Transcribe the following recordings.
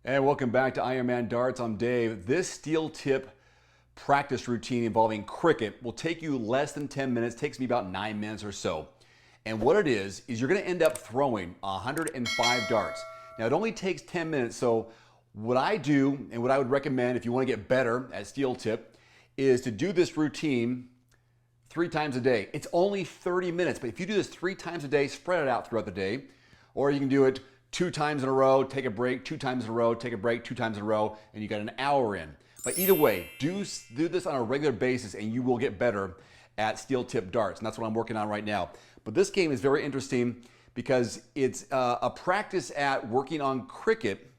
And welcome back to Ironman Darts. I'm Dave. This steel tip practice routine involving cricket will take you less than 10 minutes, takes me about 9 minutes or so. And what it is you're gonna end up throwing 105 darts. Now it only takes 10 minutes, so what I do and what I would recommend if you wanna get better at steel tip is to do this routine 3 times a day. It's only 30 minutes, but if you do this 3 times a day, spread it out throughout the day, or you can do it 2 times in a row, take a break, 2 times in a row, take a break, 2 times in a row, and you got an hour in. But either way, do this on a regular basis and you will get better at steel tip darts. And that's what I'm working on right now. But this game is very interesting because it's a practice at working on cricket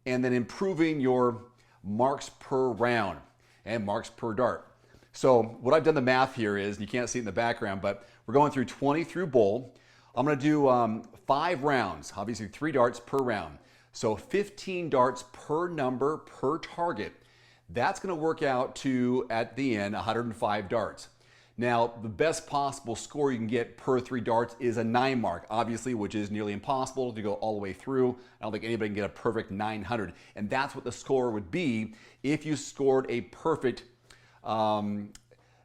and then improving your marks per round and marks per dart. So what I've done the math here is, you can't see it in the background, but we're going through 20 through bowl. I'm going to do 5 rounds, obviously 3 darts per round. So 15 darts per number per target. That's going to work out to, at the end, 105 darts. Now, the best possible score you can get per 3 darts is a 9 mark, obviously, which is nearly impossible to go all the way through. I don't think anybody can get a perfect 900. And that's what the score would be if you scored a perfect 9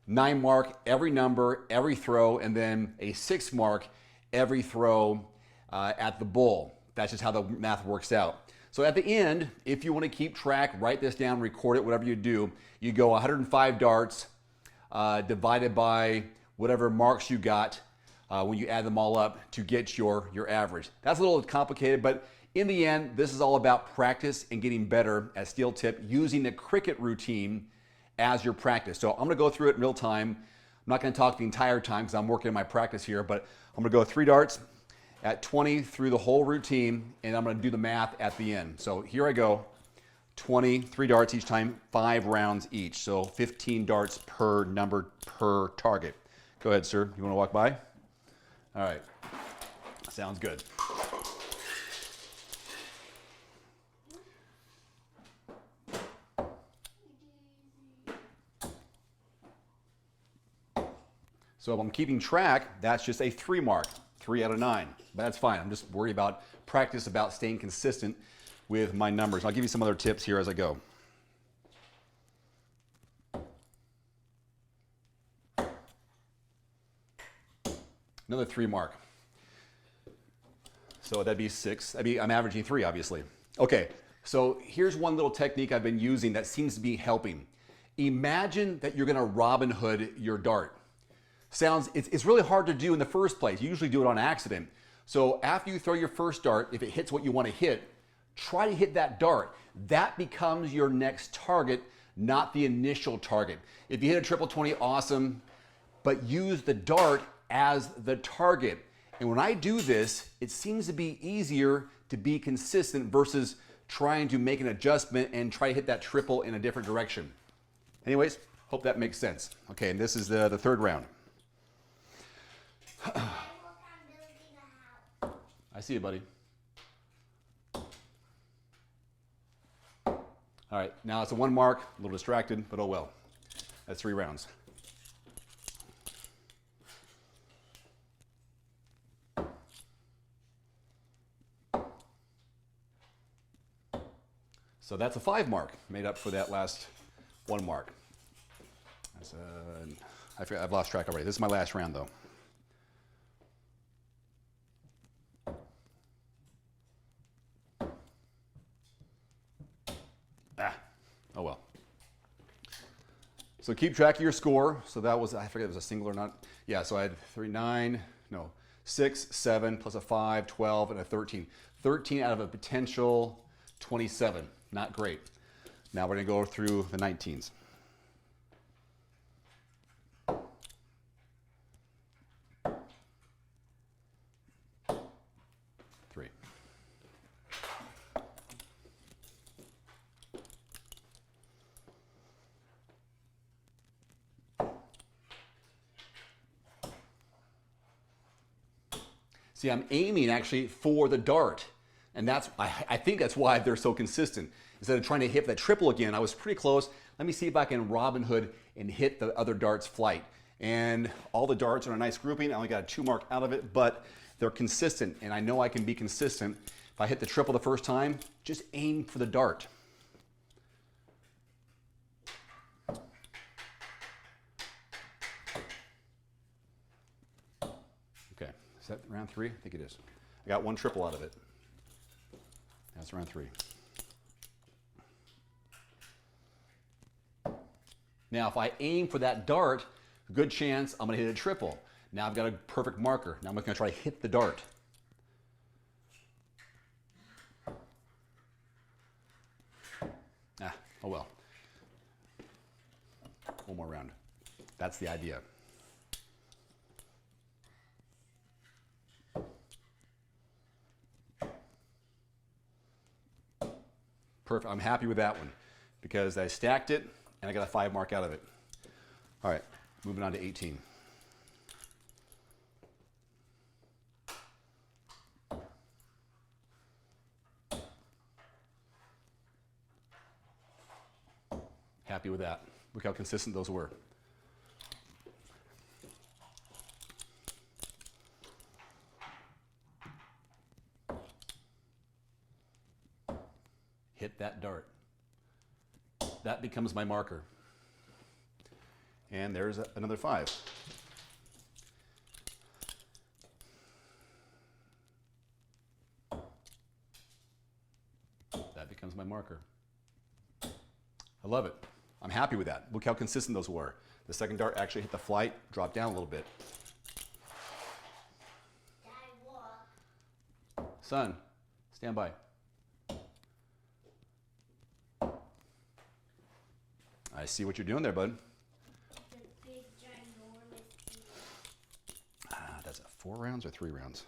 mark every number, every throw, and then a 6 mark every throw at the bowl. That's just how the math works out. So at the end, if you want to keep track, write this down, record it, whatever you do, you go 105 darts divided by whatever marks you got when you add them all up to get your average. That's a little complicated, but in the end, this is all about practice and getting better at steel tip using the cricket routine as your practice. So I'm going to go through it in real time. I'm not going to talk the entire time because I'm working on my practice here, but I'm going to go 3 darts at 20 through the whole routine, and I'm going to do the math at the end. So here I go, 20, 3 darts each time, 5 rounds each. So 15 darts per number per target. Go ahead, sir. You want to walk by? All right. Sounds good. So if I'm keeping track, that's just a 3 mark, 3 out of 9. But that's fine. I'm just worried about practice, about staying consistent with my numbers. I'll give you some other tips here as I go. Another 3 mark. So that'd be 6. I'm averaging 3, obviously. Okay, so here's one little technique I've been using that seems to be helping. Imagine that you're going to Robin Hood your dart. It's really hard to do in the first place. You usually do it on accident. So after you throw your first dart, if it hits what you want to hit, try to hit that dart. That becomes your next target, not the initial target. If you hit a triple 20, awesome, but use the dart as the target. And when I do this, it seems to be easier to be consistent versus trying to make an adjustment and try to hit that triple in a different direction. Anyways, hope that makes sense. Okay, and this is the 3rd round. I see you, buddy. All right, now it's a 1 mark, a little distracted, but oh well. That's 3 rounds. So that's a 5 mark, made up for that last 1 mark. That's I've lost track already. This is my last round, though. Oh well. So keep track of your score. So that was, I forget if it was a single or not. Yeah, so I had 6, 7, plus a 5, 12, and a 13. 13 out of a potential 27. Not great. Now we're going to go through the 19s. See, I'm aiming actually for the dart. And that's, I think that's why they're so consistent. Instead of trying to hit that triple again, I was pretty close. Let me see if I can Robin Hood and hit the other dart's flight. And all the darts are in a nice grouping. I only got a 2 mark out of it, but they're consistent. And I know I can be consistent If I hit the triple the first time, just aim for the dart. Okay, is that round 3? I think it is. I got 1 triple out of it. That's round 3. Now, if I aim for that dart, a good chance I'm going to hit a triple. Now I've got a perfect marker. Now I'm going to try to hit the dart. Oh well. 1 more round. That's the idea. Perfect. I'm happy with that one because I stacked it and I got a 5 mark out of it. All right, moving on to 18. Happy with that. Look how consistent those were. Hit that dart. That becomes my marker. And there's another 5. That becomes my marker. I love it. I'm happy with that. Look how consistent those were. The second dart actually hit the flight, dropped down a little bit. Son, stand by. I see what you're doing there, bud. That's 4 rounds or 3 rounds?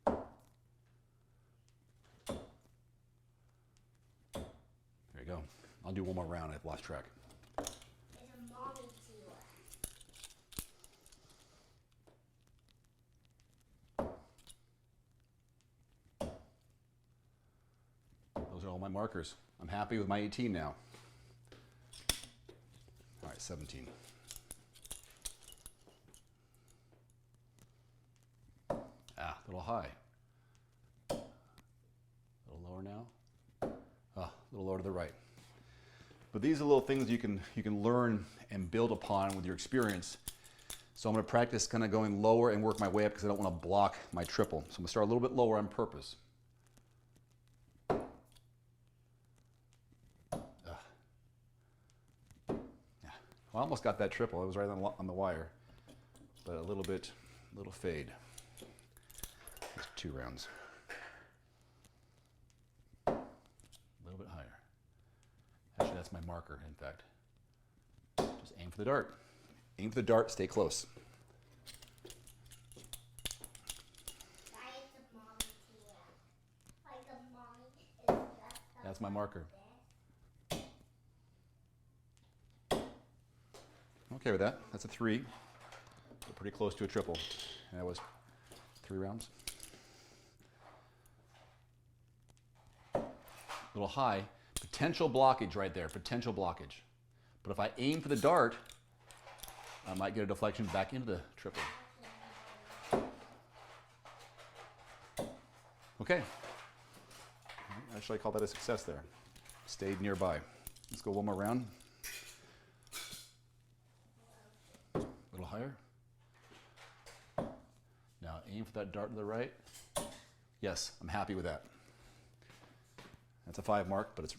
There you go. I'll do 1 more round. I've lost track. Those are all my markers. I'm happy with my 18 now. All right, 17. A little high. A little lower now. A little lower to the right. But these are little things you can learn and build upon with your experience. So I'm going to practice kind of going lower and work my way up because I don't want to block my triple. So I'm going to start a little bit lower on purpose. I almost got that triple. It was right on the wire, but a little fade. That's 2 rounds. A little bit higher. Actually, that's my marker, in fact. Just aim for the dart. Aim for the dart, stay close. That's my marker. Okay with that. That's a 3. So pretty close to a triple. And that was 3 rounds. A little high. Potential blockage right there. Potential blockage. But if I aim for the dart, I might get a deflection back into the triple. Okay. Actually, I call that a success there. Stayed nearby. Let's go 1 more round. A little higher. Now aim for that dart to the right. Yes, I'm happy with that. That's a 5 mark, but it's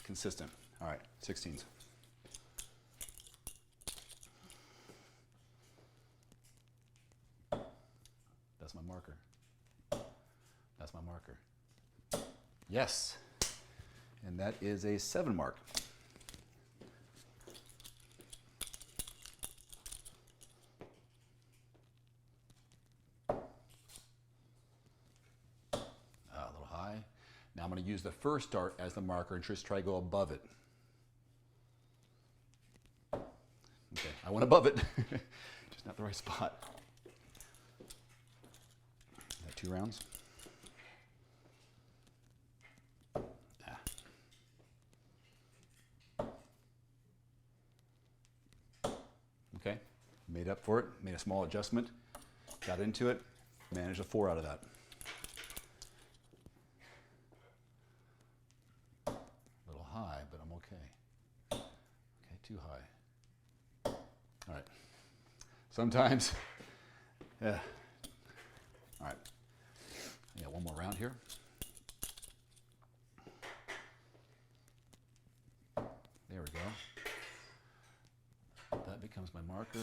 consistent. All right, 16s. That's my marker. That's my marker. Yes, and that is a 7 mark. A little high. Now I'm going to use the first dart as the marker and just try to go above it. Okay, I went above it, just not the right spot. Is that 2 rounds? Okay, made up for it, made a small adjustment, got into it, managed a 4 out of that. Okay. Okay, too high. All right. Sometimes, yeah. All right. I got one more round here. There we go. That becomes my marker.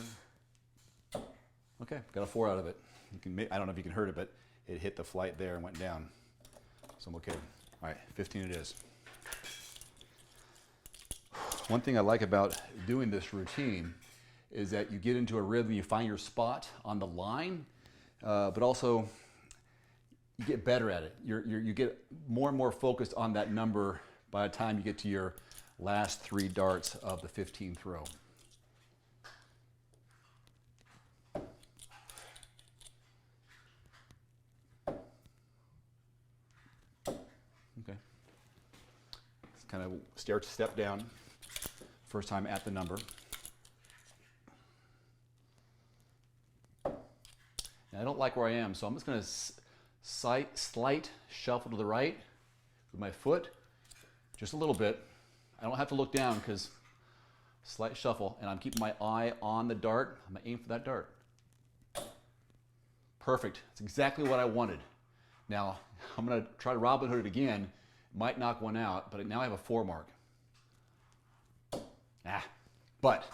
Okay, got a 4 out of it. You can, I don't know if you can hear it, but it hit the flight there and went down. So I'm okay. All right, 15 it is. One thing I like about doing this routine is that you get into a rhythm, you find your spot on the line, but also you get better at it. You get more and more focused on that number by the time you get to your last 3 darts of the 15 throw. Okay. Let's kind of step down. First time at the number. Now, I don't like where I am, so I'm just going to slight shuffle to the right with my foot, just a little bit. I don't have to look down because slight shuffle, and I'm keeping my eye on the dart. I'm going to aim for that dart. Perfect. That's exactly what I wanted. Now, I'm going to try to Robin Hood it again. Might knock one out, but now I have a 4 mark. But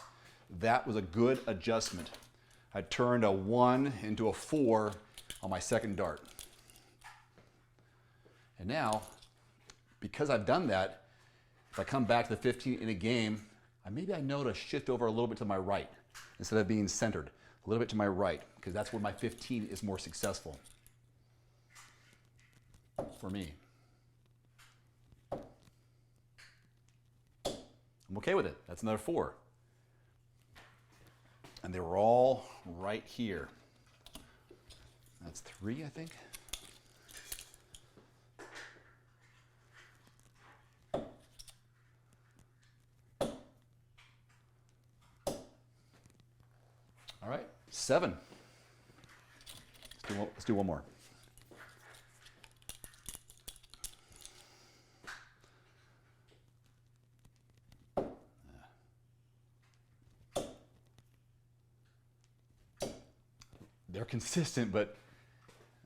that was a good adjustment. I turned a 1 into a 4 on my second dart. And now, because I've done that, if I come back to the 15 in a game, maybe I know to shift over a little bit to my right instead of being centered. A little bit to my right, because that's where my 15 is more successful for me. I'm okay with it. That's another 4. And they were all right here. That's 3, I think. All right, 7. Let's do one more. They're consistent, but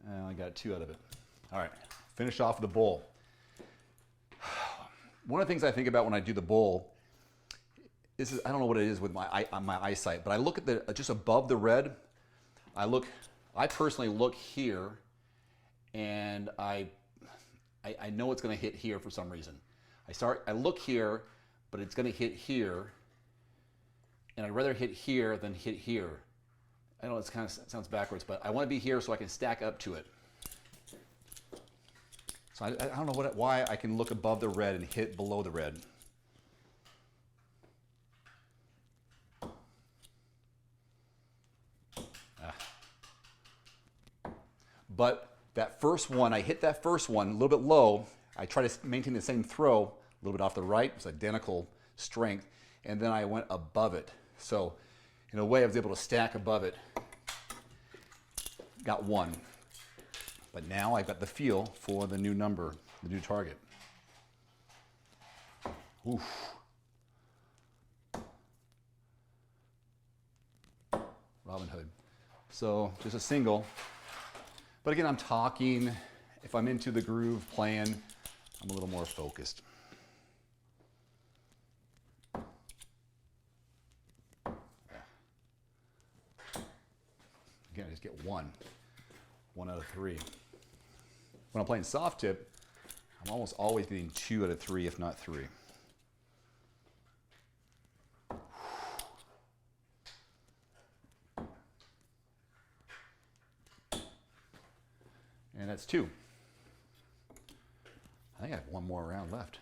I got 2 out of it. All right, finish off the bowl. One of the things I think about when I do the bowl, I don't know what it is with my eyesight, but I look at just above the red. I personally look here, and I know it's going to hit here for some reason. I look here, but it's going to hit here, and I'd rather hit here than hit here. I know it kind of sounds backwards, but I want to be here so I can stack up to it. So I don't know why I can look above the red and hit below the red. But that first one, I hit that first one a little bit low. I try to maintain the same throw, a little bit off the right. It's identical strength. And then I went above it. So in a way, I was able to stack above it. Got 1. But now I've got the feel for the new number, the new target. Oof. Robin Hood. So just a single. But again, I'm talking. If I'm into the groove playing, I'm a little more focused. Again, I just get 1 out of 3. When I'm playing soft tip, I'm almost always getting 2 out of 3, if not 3. And that's 2. I think I have 1 more round left.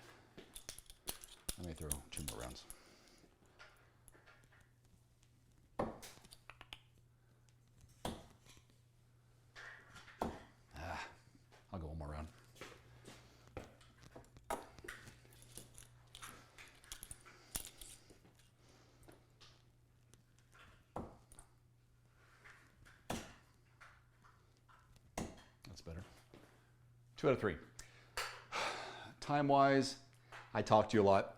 Let me throw 2 more rounds. I'll go 1 more round. That's better. 2 out of 3. Time-wise, I talked to you a lot.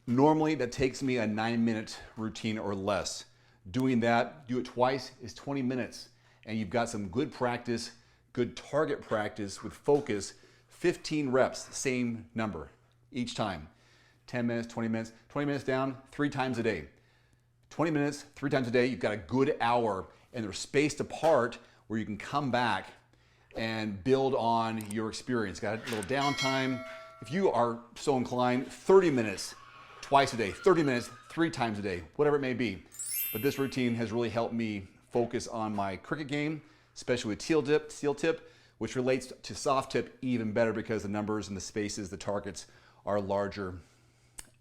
Normally that takes me a 9-minute routine or less. Doing that, do it twice, is 20 minutes. And you've got some good practice, good target practice with focus. 15 reps, same number each time. 10 minutes, 20 minutes, 20 minutes down, 3 times a day. 20 minutes, 3 times a day, you've got a good hour, and they're spaced apart where you can come back and build on your experience. Got a little downtime. If you are so inclined, 30 minutes twice a day, 30 minutes 3 times a day, whatever it may be. But this routine has really helped me focus on my cricket game, especially with steel tip, which relates to soft tip even better because the numbers and the spaces, the targets are larger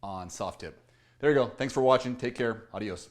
on soft tip. There you go. Thanks for watching. Take care. Adios.